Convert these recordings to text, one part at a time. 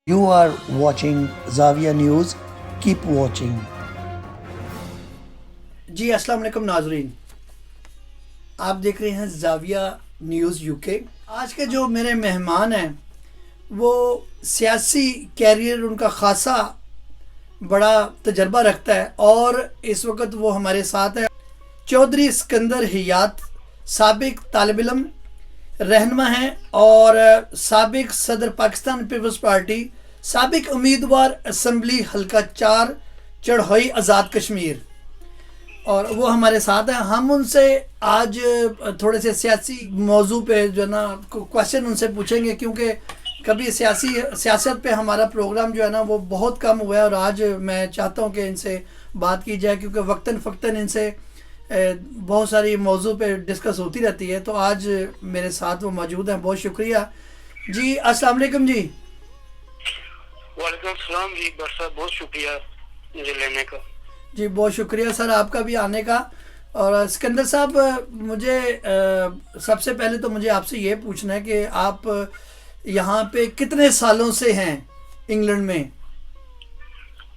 You are watching Zavia News. Keep watching. जी अस्सलाम वालेकुम नाजरीन, आप देख रहे हैं जाविया न्यूज़ यूके। आज के जो मेरे मेहमान हैं वो सियासी कैरियर उनका खासा बड़ा तजर्बा रखता है और इस वक्त वो हमारे साथ है। चौधरी सिकंदर हयात साबिक तालिब इल्म रहनुमा हैं और साबिक सदर पाकिस्तान पीपल्स पार्टी, साबिक उम्मीदवार असम्बली हल्का 4 चढ़ोई आज़ाद कश्मीर, और वो हमारे साथ हैं। हम उनसे आज थोड़े से सियासी मौजू पे जो है ना क्वेश्चन उनसे पूछेंगे, क्योंकि कभी सियासत पे हमारा प्रोग्राम जो है ना वो बहुत कम हुआ है और आज मैं चाहता हूँ कि इनसे बात की जाए, क्योंकि वक्तन फ़क्तन इनसे बहुत सारी मौजू पे डिस्कस होती रहती है। तो आज मेरे साथ वो मौजूद हैं। बहुत शुक्रिया जी। अस्सलाम वालेकुम जी। वालेकुम सलाम जी। साहब बहुत शुक्रिया मुझे लेने का। जी बहुत शुक्रिया सर आपका भी आने का। और सिकंदर साहब, मुझे सबसे पहले तो मुझे आपसे ये पूछना है कि आप यहाँ पे कितने सालों से हैं इंग्लैंड में?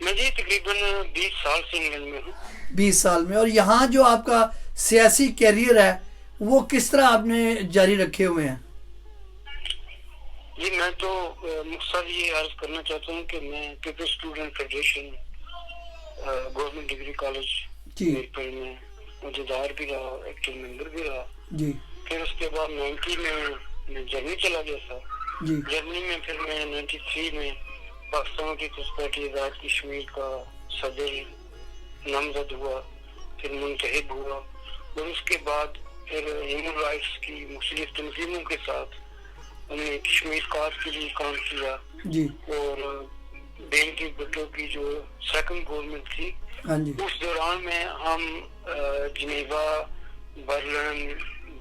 मैं जी तकरीबन 20 साल से इंग्लैंड में हूँ। 20 साल में। और यहाँ जो आपका सियासी कैरियर है वो किस तरह आपने जारी रखे हुए हैं? जी मैं तो मुख्तसर ये अर्ज करना चाहता हूँ कि मैं Peoples Student Federation government degree college Mirpur में मौजूदार भी रहा, एक्टिव मेंबर भी रहा जी। फिर उसके बाद 90 में मैं जर्मनी चला गया था जी। जर्मनी में फिर मैं 93 में पाकिस्तान पीपल्स पार्टी आज़ाद कश्मीर का सदर नामजद हुआ, फिर मुंतखब हुआ और उसके बाद फिर ह्यूमन राइट्स की मुख्तलिफ तंजीमों के साथ हमने कश्मीर काज के लिए काम किया जी। और बेनजी भुट्टो की जो सेकंड गवर्नमेंट थी हाँ जी। उस दौरान में हम जिनेवा, बर्लिन,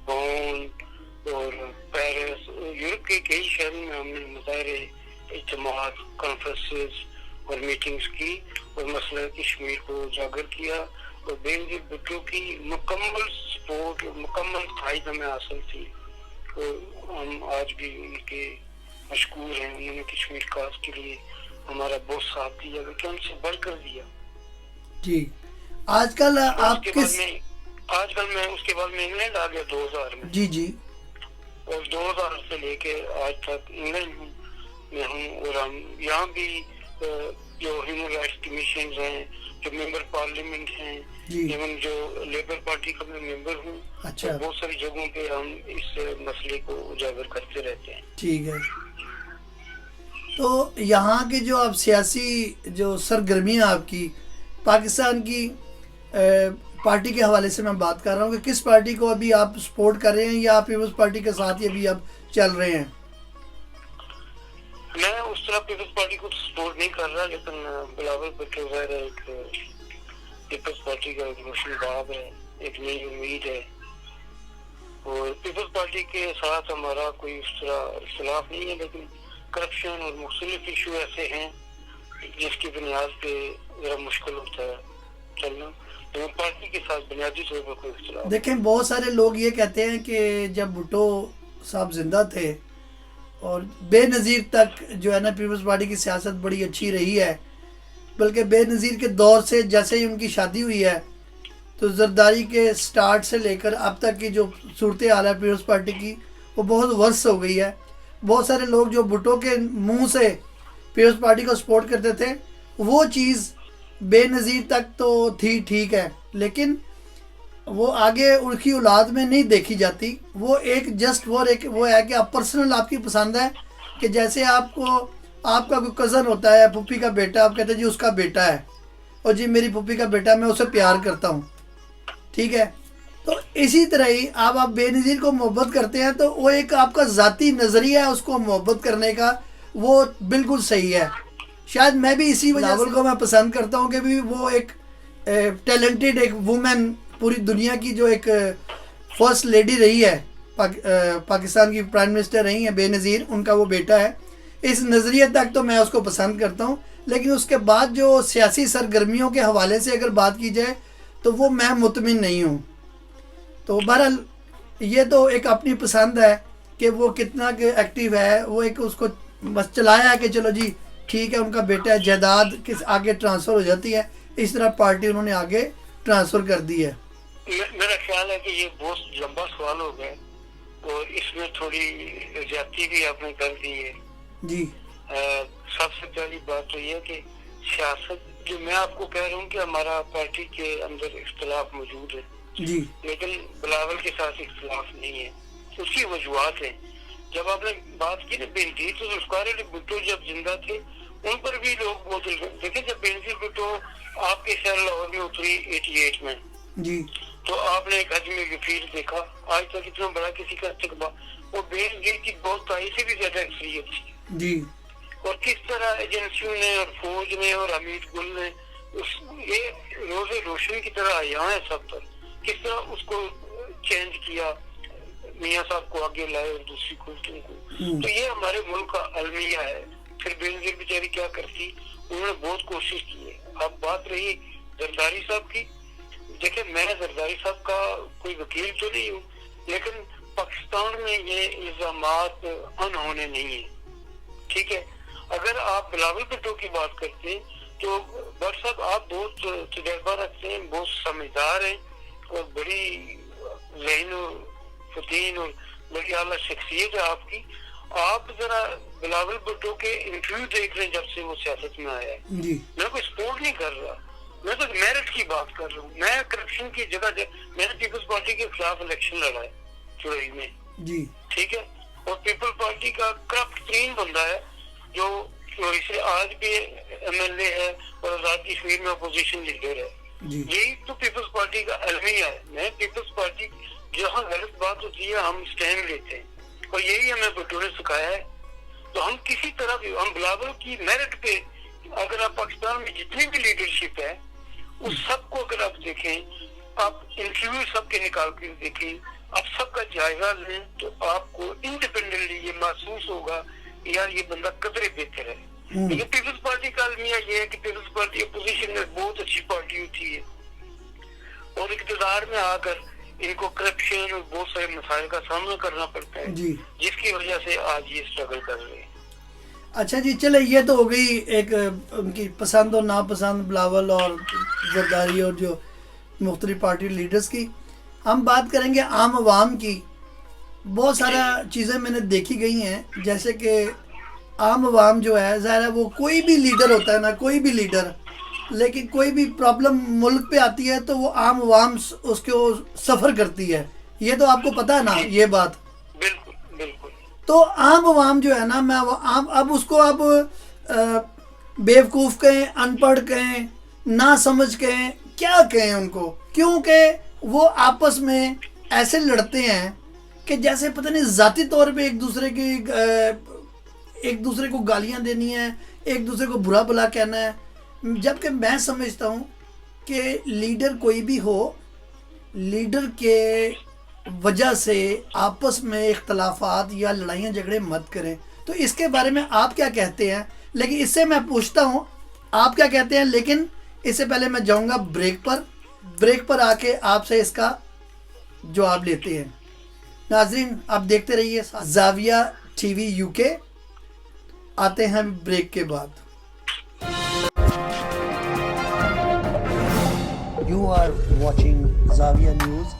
बोन और पेरिस, यूरोप के कई शहरों में हमने मुजाहरे, इज्तिमात, कॉन्फ्रेंसेस और मीटिंग्स की और मसला कश्मीर को उजागर किया और बेनजी भुट्टो की मुकम्मल सपोर्ट और मुकम्मल तायद हमें हासिल थी। तो हम आज भी उनके मशकूर हैं। उन्होंने कश्मीर काज के लिए हमारा बहुत साथ दिया, लेकिन हमसे बढ़कर दिया जी। आजकल आप किस आजकल मैं उसके बाद में इंग्लैंड आ गया 2000 में जी जी। और 2000 से लेके आज तक इंग्लैंड में हूँ और हम यहाँ भी जो ह्यूमन राइट्स कमीशन हैं, जो मेंबर पार्लियामेंट हैं, इवन जो लेबर पार्टी का मैं मेंबर हूँ। अच्छा। तो बहुत सारी जगहों पे हम इस मसले को उजागर करते रहते हैं। ठीक है। तो यहाँ के जो आप सियासी जो सरगर्मियाँ आपकी पाकिस्तान की पार्टी के हवाले से मैं बात कर रहा हूँ कि किस पार्टी को अभी आप सपोर्ट कर रहे हैं या आप पीपल्स पार्टी के साथ ही अभी आप चल रहे हैं? मैं उस तरह पीपल्स पार्टी को सपोर्ट नहीं कर रहा, लेकिन बिलावल भुट्टो एक पीपल्स पार्टी का एक रोशन बाब है, एक नई उम्मीद है और पीपल्स पार्टी के साथ हमारा कोई उस तरह इख्तिलाफ नहीं है, लेकिन करप्शन और मुख्तलिफ इशू ऐसे हैं जिसकी बुनियाद पे जरा मुश्किल होता है चलना। तो पार्टी के साथ बुनियादी तौर पर कोई इख्तिलाफ। देखें, बहुत सारे लोग ये कहते हैं कि जब भुट्टो साहब जिंदा थे और बेनज़ीर तक जो है ना पीपल्स पार्टी की सियासत बड़ी अच्छी रही है, बल्कि बेनज़ीर के दौर से जैसे ही उनकी शादी हुई है तो जरदारी के स्टार्ट से लेकर अब तक की जो सूरत हाल है पीपल्स पार्टी की वो बहुत वर्स्ट हो गई है। बहुत सारे लोग जो भुट्टो के मुंह से पीपल्स पार्टी को सपोर्ट करते थे वो चीज़ बेनज़ीर तक तो थी, ठीक है, लेकिन वो आगे उनकी औलाद में नहीं देखी जाती। वो एक जस्ट वो है कि आप पर्सनल आपकी पसंद है कि जैसे आपका कोई कज़न होता है, पुप्पी का बेटा, आप कहते हैं जी उसका बेटा है और जी मेरी पुप्पी का बेटा, मैं उसे प्यार करता हूँ, ठीक है। तो इसी तरह ही आप बेनज़ीर को मोहब्बत करते हैं तो वो एक आपका ज़ाती नज़रिया है उसको मोहब्बत करने का, वो बिल्कुल सही है। शायद मैं भी इसी वजह से को मैं पसंद करता हूँ कि भी वो एक टैलेंटेड एक वुमेन, पूरी दुनिया की जो एक फर्स्ट लेडी रही है, पाकिस्तान की प्राइम मिनिस्टर रही हैं बेनज़ीर, उनका वो बेटा है। इस नज़रिए तक तो मैं उसको पसंद करता हूँ, लेकिन उसके बाद जो सियासी सरगर्मियों के हवाले से अगर बात की जाए तो वो मैं मुतमिन नहीं हूँ। तो बहरहाल ये तो एक अपनी पसंद है कि वो कितना एक्टिव है, वो एक उसको बस चलाया है कि चलो जी ٹھیک ہے ان کا بیٹا ہے, جائیداد کس آگے ٹرانسفر ہو جاتی ہے, اس طرح پارٹی انہوں نے آگے ٹرانسفر کر دی ہے. میرا خیال ہے کہ یہ بہت لمبا سوال ہو گیا اور اس میں تھوڑی زیادتی بھی آپ نے کر دی ہے. جی سب سے پہلی بات تو یہ کہ سیاست, جو میں آپ کو کہہ رہا ہوں کہ ہمارا پارٹی کے اندر اختلاف موجود ہے, جی لیکن بلاول کے ساتھ اختلاف نہیں ہے. اس کی وجوہات ہیں. جب آپ نے بات کی نا بینظیر, تو ذوالفقار علی بھٹو جب زندہ تھے ان پر بھی لوگ بہت دیکھیں. جب بینظیر بھٹو آپ کے شہر لاہور میں اتری 88 میں, جی تو آپ نے ایک حجم غفیر دیکھا. آج تک اتنا بڑا کسی کا استقبال, اور بینظیر کی بہت تائی سے بھی زیادہ اکثریت تھی. جی اور کس طرح ایجنسیوں نے اور فوج نے اور حمید گل نے یہ روز روشن کی طرح آیا ہے سب پر, کس طرح اس کو چینج کیا, میاں صاحب کو آگے لائے اور دوسری کورٹوں کو. تو یہ ہمارے ملک کا المیہ ہے. پھر بینظیر بیچاری کیا کرتی, انہوں نے بہت کوشش کی ہے. اب بات رہی زرداری صاحب کی, دیکھیں میں زرداری صاحب کا کوئی وکیل تو نہیں ہوں, لیکن پاکستان میں یہ الزامات انہونے نہیں ہیں. ٹھیک ہے, اگر آپ بلاول بھٹو کی بات کرتے ہیں تو بٹ صاحب آپ بہت تجربہ رکھتے ہیں, بہت سمجھدار ہیں اور بڑی ذہین و فتین اور بڑی اعلیٰ شخصیت ہے آپ کی. آپ ذرا بلاول بھٹو کے انٹرویو دیکھ رہے ہیں جب سے وہ سیاست میں آیا ہے. جی میں کوئی سپورٹ نہیں کر رہا, میں تو میرٹ کی بات کر رہا ہوں. میں کرپشن کی جگہ میں نے پیپلز پارٹی کے خلاف الیکشن لڑا ہے چوری میں. جی ٹھیک ہے, اور پیپل پارٹی کا کرپٹ ترین بندہ ہے جو چوری سے آج بھی ایم ایل اے ہے اور آزاد کشمیر میں اپوزیشن لیڈر ہے. جی یہی تو پیپلز پارٹی کا المیہ ہے. میں پیپلز پارٹی جہاں غلط بات ہوتی ہے ہم اسٹینڈ لیتے ہیں, اور یہی ہمیں بھٹو نے سکھایا ہے. تو ہم کسی طرح بھی, ہم بلاول کی میرٹ پہ, اگر آپ پاکستان میں جتنی بھی لیڈرشپ ہے اس سب کو اگر آپ دیکھیں, آپ انٹرویو سب کے نکال کے دیکھیں, آپ سب کا جائزہ لیں, تو آپ کو انڈیپینڈنٹلی یہ محسوس ہوگا یار یہ بندہ قدرے بہتر ہے. لیکن پیپلز پارٹی کا المیہ یہ ہے کہ پیپلز پارٹی اپوزیشن میں بہت اچھی پارٹی ہوتی ہے, اور اقتدار میں آ کر ان کو کرپشن اور بہت سارے مسائل کا سامنا کرنا پڑتا ہے, جی جس کی وجہ سے آج یہ اسٹرگل کر رہے ہیں. اچھا جی, چلے یہ تو ہو گئی ایک ان کی پسند اور ناپسند بلاول اور زرداری اور جو مختلف پارٹی لیڈرز کی. ہم بات کریں گے عام عوام کی. بہت سارا چیزیں میں نے دیکھی گئی ہیں, جیسے کہ عام عوام جو ہے, ظاہر ہے وہ کوئی بھی لیڈر ہوتا ہے نا, کوئی بھی لیڈر, لیکن کوئی بھی پرابلم ملک پہ آتی ہے تو وہ عام عوام اس کو سفر کرتی ہے. یہ تو آپ کو پتہ ہے نا یہ بات. بالکل بالکل. تو عام عوام جو ہے نا, میں اب اس کو اب بیوقوف کہیں, ان پڑھ کہیں, نہ سمجھ کہیں, کیا کہیں ان کو, کیونکہ وہ آپس میں ایسے لڑتے ہیں کہ جیسے پتہ نہیں ذاتی طور پہ ایک دوسرے کو گالیاں دینی ہیں, ایک دوسرے کو برا بھلا کہنا ہے. جبکہ میں سمجھتا ہوں کہ لیڈر کوئی بھی ہو, لیڈر کے وجہ سے آپس میں اختلافات یا لڑائیاں جھگڑے مت کریں. تو اس کے بارے میں آپ کیا کہتے ہیں؟ لیکن اس سے میں پوچھتا ہوں آپ کیا کہتے ہیں, لیکن اس سے پہلے میں جاؤں گا بریک پر آ کے آپ سے اس کا جواب لیتے ہیں. ناظرین آپ دیکھتے رہیے زاویہ ٹی وی UK. آتے ہیں بریک کے بعد. You are watching Zavia News.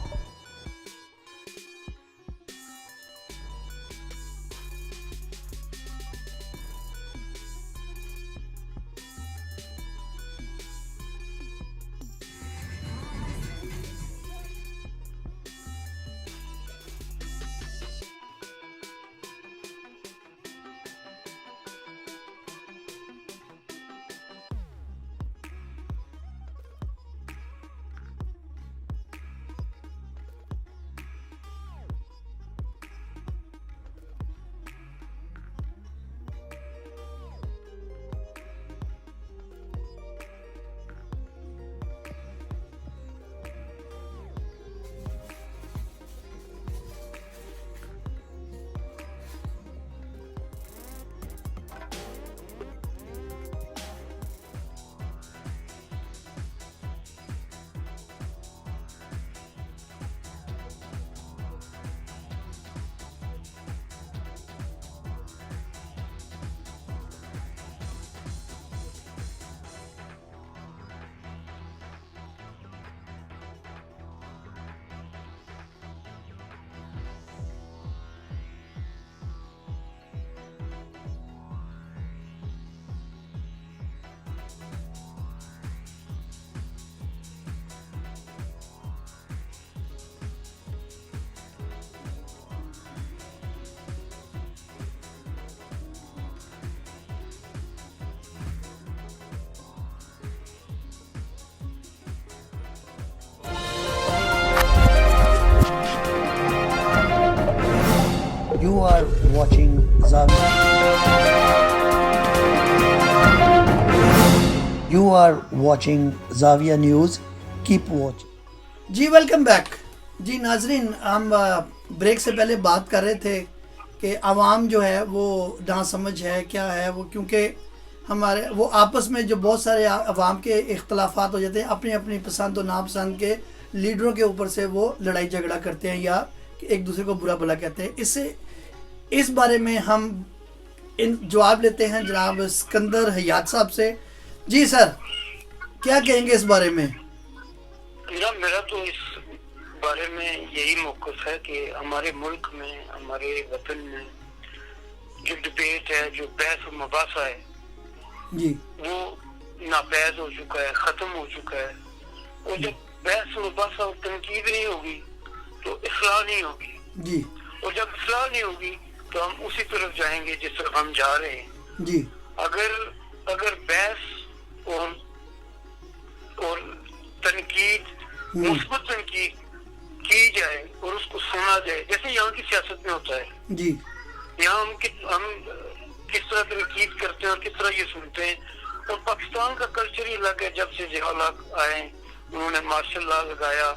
You are watching Zavia. You are watching Zavia News. Keep watching. Ji welcome back. जी नाजरीन, हम ब्रेक से पहले बात कर रहे थे कि आवाम जो है वो ना समझ है क्या है वो, क्योंकि हमारे वो आपस में जो बहुत सारे आवाम के इख्तलाफात हो जाते हैं, अपनी अपनी पसंद और नापसंद के लीडरों के ऊपर से वो लड़ाई झगड़ा करते हैं या एक दूसरे को बुरा भला कहते हैं। इससे इस बारे में हम जवाब लेते हैं जनाब सिकंदर हयात साहब से। जी सर, क्या कहेंगे इस बारे में? मेरा तो इस बारे में यही मौक़िफ़ है कि हमारे मुल्क में, हमारे वतन में जो डिबेट है, जो बहस और मुबासा है जी, वो नापैद हो चुका है, ख़त्म हो चुका है। और जब बहस और मुबासा और तनकीद नहीं होगी तो इस्लाह नहीं होगी जी, और जब इस्लाह नहीं होगी तो हम उसी तरफ जाएंगे जिस तरफ हम जा रहे हैं जी। अगर बहस और तनकीद, मुस्बत तनकीद की जाए और उसको सुना जाए, जैसे यहाँ की सियासत में होता है जी, यहाँ हम किस तरह तनकीद करते हैं और किस तरह ये सुनते हैं। और पाकिस्तान का कल्चर ही अलग है। जब से जिहालात आए, उन्होंने मार्शल लॉ लगाया,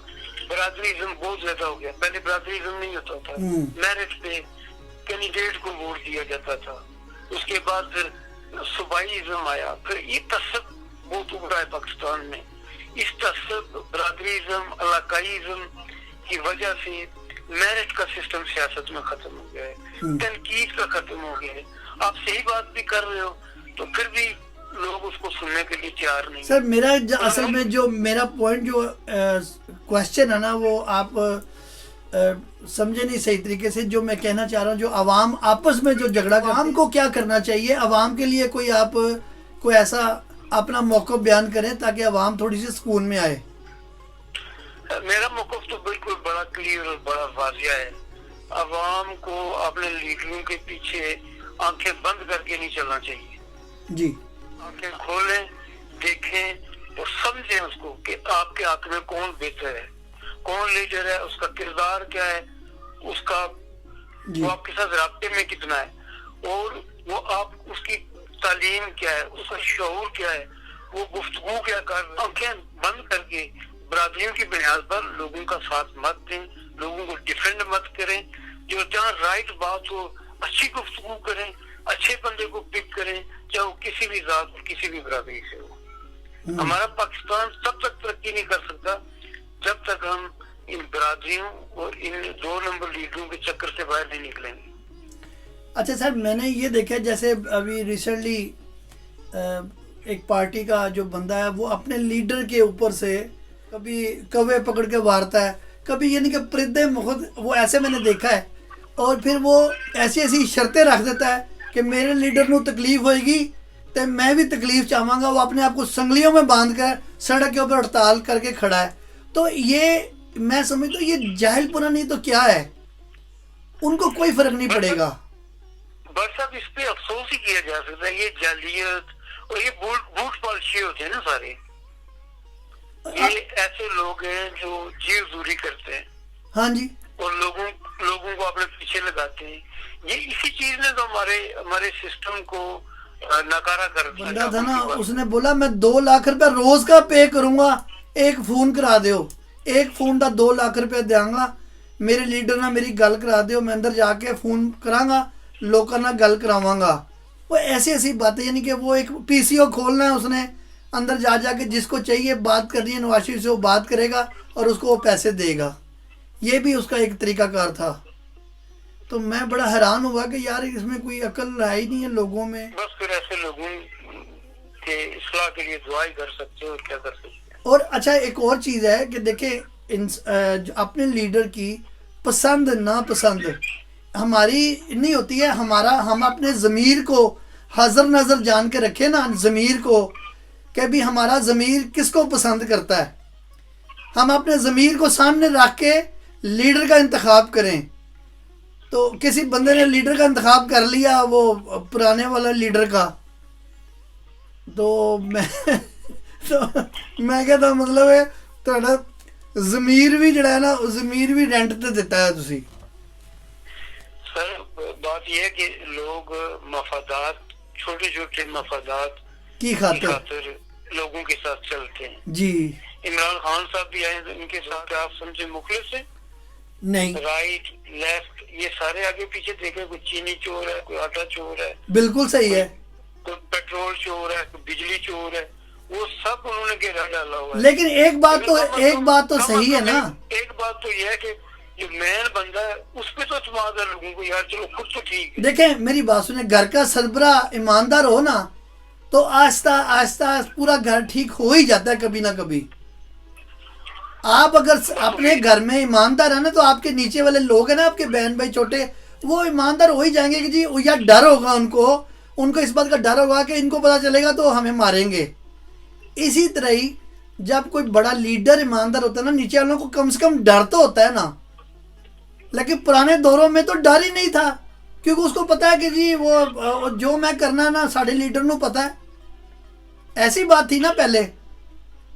बरादरीज़म बहुत ज्यादा हो गया। पहले बरादरीज़म नहीं होता था, मेरिट पे कैंडिडेट को वोट दिया जाता था। उसके बाद फिर सूबाईज़म आया, फिर ये तसब बहुत उभरा है पाकिस्तान में। इस तसब, बरादरीज़म, इलाकाईज़म की वजह से मेरिट का सिस्टम सियासत में खत्म हो गया है, तनकीद का खत्म हो गया है। आप सही बात भी कर रहे हो तो फिर भी लोग उसको सुनने के लिए तैयार नहीं। सर मेरा असल में जो मेरा पॉइंट जो क्वेश्चन है ना, वो आप समझे नहीं सही तरीके से। जो मैं कहना चाह रहा हूँ, जो आवाम आपस में जो झगड़ा, आवाम को क्या करना चाहिए? आवाम के लिए कोई आप कोई ऐसा अपना मौक़िफ़ बयान करें ताकि आवाम थोड़ी सी सुकून में आए। मेरा मौक़िफ़ तो बिल्कुल बड़ा क्लियर और बड़ा वाज़िह है। आवाम को अपने लीडरों के पीछे आंखें बंद करके नहीं चलना चाहिए जी। आंखें खोलें, देखें और समझें उसको कि आपके हक में कौन बेहतर है, कौन लीडर है, उसका किरदार क्या है, उसका वो आपके साथ राब्ते में कितना है और वो आप उसकी तालीम क्या है, उसका शऊर क्या है, वो गुफ्तगू क्या कर। आंखें बंद करके बरादरियों की बुनियाद पर लोगों का साथ मत दें, लोगों को डिफेंड मत करें। जो जहाँ राइट बात हो, अच्छी गुफ्तगू करें, अच्छे बंदे को पिक करें, चाहे वो किसी भी जात और किसी भी बरादरी से हो। हमारा पाकिस्तान तब तक तरक्की नहीं कर सकता जब तक हम इन बरादरियों और इन 2 नंबर लीडरों के चक्कर से बाहर नहीं निकलेंगे। अच्छा सर, मैंने ये देखा जैसे अभी रिसेंटली एक पार्टी का जो बंदा है वो अपने लीडर के ऊपर से कभी कौवे पकड़ के मारता है, कभी यानी कि परिंदे खुद, वो ऐसे मैंने देखा है। और फिर वो ऐसी ऐसी शर्तें रख देता है कि मेरे लीडर को तकलीफ होएगी तो मैं भी तकलीफ चाहूँगा। वो अपने आप को संगलियों में बांध कर सड़क के ऊपर हड़ताल करके खड़ा है। तो ये मैं समझता हूँ ये जाहिलपुना नहीं तो क्या है, उनको कोई फर्क नहीं पड़ेगा। बस अब इस पे अफसोस ही किया जा सकता है। ये जालियत और ये बूट पॉलिसी होते हैं ना सारे, ये ऐसे लोग हैं जो जी हुजूरी करते हैं। हाँ जी, और लोगों को अपने पीछे लगाते हैं। ये इसी चीज ने तो हमारे सिस्टम को नकारा कर दिया। बंदा था ना, उसने बोला मैं 2 लाख रुपया रोज का पे करूंगा, एक फोन करा दो, एक फोन का 2 लाख रुपया देंगा, मेरे लीडर ना मेरी गल करा दो, मैं अंदर जाके फोन करांगा, लोगों ना गल करावांगा। वो ऐसी ऐसी बातें, यानी कि वो एक पीसीओ खोलना है उसने, अंदर जाके जिसको चाहिए बात करनी है नवाज शरीफ से वो बात करेगा और उसको वो पैसे देगा। ये भी उसका एक तरीकाकार था। तो मैं बड़ा हैरान हुआ कि यार इसमें कोई अकल है ही नहीं है लोगों में। बस फिर ऐसे लोगों के इस्लाह के लिए दुआ ही कर सकते हो, क्या कर सकते हैं। और अच्छा एक और चीज़ है कि देखें अपने लीडर की पसंद नापसंद हमारी नहीं होती है। हम अपने ज़मीर को हाज़िर नज़र जान के रखें ना, ज़मीर को, कि भी हमारा ज़मीर किसको पसंद करता है। हम अपने ज़मीर को सामने रख के लीडर का इंतखाब करें। तो किसी बंदे ने लीडर का इंतखाब कर लिया, वो पुराने वाला लीडर का, तो मैं कहता मतलब है ਤੁਹਾਡਾ ज़मीर भी जड़ा है ना, ज़मीर भी रेंट ते दिता है तुसी। सर बात यह है कि लोग मफादात, छोटे छोटे मफादात की की खातिर खातिर लोगों के साथ चलते हैं। जी इमरान खान साहब भी आए तो इनके साथ आप समझे मुखलिस है, नहीं, राइट लेफ्ट ये सारे आगे पीछे देखे, कोई चीनी चोर है, कोई आटा चोर है, बिल्कुल सही है। कोई पेट्रोल चोर है, कोई बिजली चोर है, वो सब उन्होंने घेरा डाला हुआ है। लेकिन एक बात तो सही है ना, एक बात तो यह है कि जो मेन बंदा है उस पे तो एतमाद है लोगों को, यार चलो खुद तो ठीक है। देखें मेरी बात सुने, घर का सरबरा ईमानदार हो ना तो आहिस्ता आहिस्ता पूरा घर ठीक हो ही जाता है कभी ना कभी। आप अगर अपने घर में ईमानदार है ना तो आपके नीचे वाले लोग हैं ना, आपके बहन भाई छोटे, वो ईमानदार हो ही जाएंगे कि जी या डर होगा उनको इस बात का डर होगा कि इनको पता चलेगा तो हमें मारेंगे। इसी तरह ही जब कोई बड़ा लीडर ईमानदार होता है ना, नीचे वालों को कम से कम डर तो होता है ना। लेकिन पुराने दौरों में तो डर ही नहीं था, क्योंकि उसको पता है कि जी वो जो मैं करना है ना साढ़े लीडर को पता है। ऐसी बात थी ना पहले।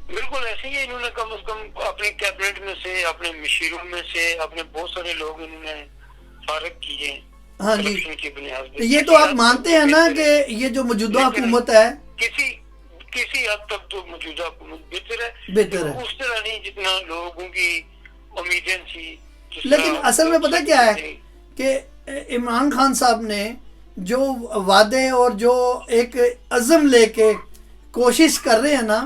बिल्कुल ऐसे ही इन्होंने कम से कम अपने कैबिनेट में से, अपने मशीरों में से, अपने बहुत सारे लोग इन्होंने फारिग किए। हाँ जी, करप्शन की बुनियाद पे। तो ये तो आप मानते हैं ना कि ये जो मौजूदा हुकूमत है किसी हद तक तो मौजूदा हुकूमत बेहतर है, उस तरह नहीं जितना लोगों की उम्मीदें थी। लेकिन असल में पता क्या है कि इमरान खान साहब ने जो वादे और जो एक अज़म लेके कोशिश कर रहे हैं ना,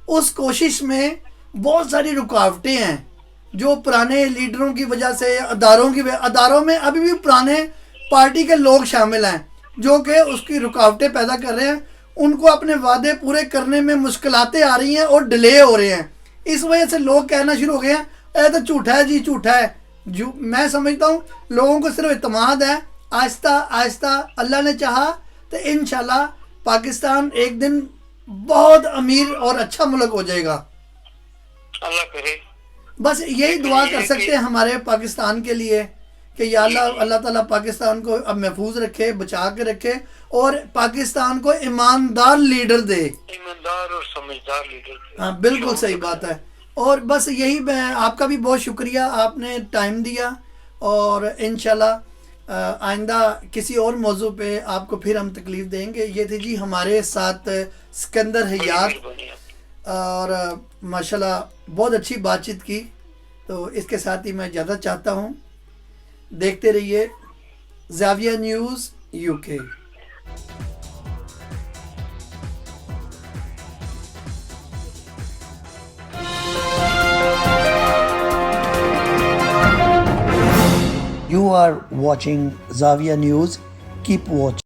उस कोशिश में बहुत सारी रुकावटें हैं जो पुराने लीडरों की वजह से, अदारों में अभी भी पुराने पार्टी के लोग शामिल हैं जो कि उसकी रुकावटें पैदा कर रहे हैं। उनको अपने वादे पूरे करने में मुश्किलातें आ रही हैं और डिले हो रहे हैं। इस वजह से लोग कहना शुरू हो गए हैं ये तो झूठा है जी, झूठा है। जो मैं समझता हूँ लोगों को सिर्फ इत्मीनान है, आहिस्ता आहिस्ता अल्लाह ने चाहा तो इंशाल्लाह पाकिस्तान एक दिन बहुत अमीर और अच्छा मुल्क हो जाएगा। अल्लाह करे। बस यही दुआ कर सकते हैं हमारे पाकिस्तान के लिए कि या अल्लाह ताला पाकिस्तान को अब महफूज रखे, बचा के रखे और पाकिस्तान को ईमानदार लीडर दे, ईमानदार और समझदार लीडर। हाँ बिल्कुल सही बात है। और बस यही, मैं आपका भी बहुत शुक्रिया, आपने टाइम दिया और इंशाल्लाह आइंदा किसी और मौजू पे आपको फिर हम तकलीफ देंगे। ये थे जी हमारे साथ सिकंदर हयात और माशाल्लाह बहुत अच्छी बातचीत की। तो इसके साथ ही मैं ज़्यादा चाहता हूँ, देखते रहिए ज़ाविया news UK। You are watching Zavia News. Keep watching.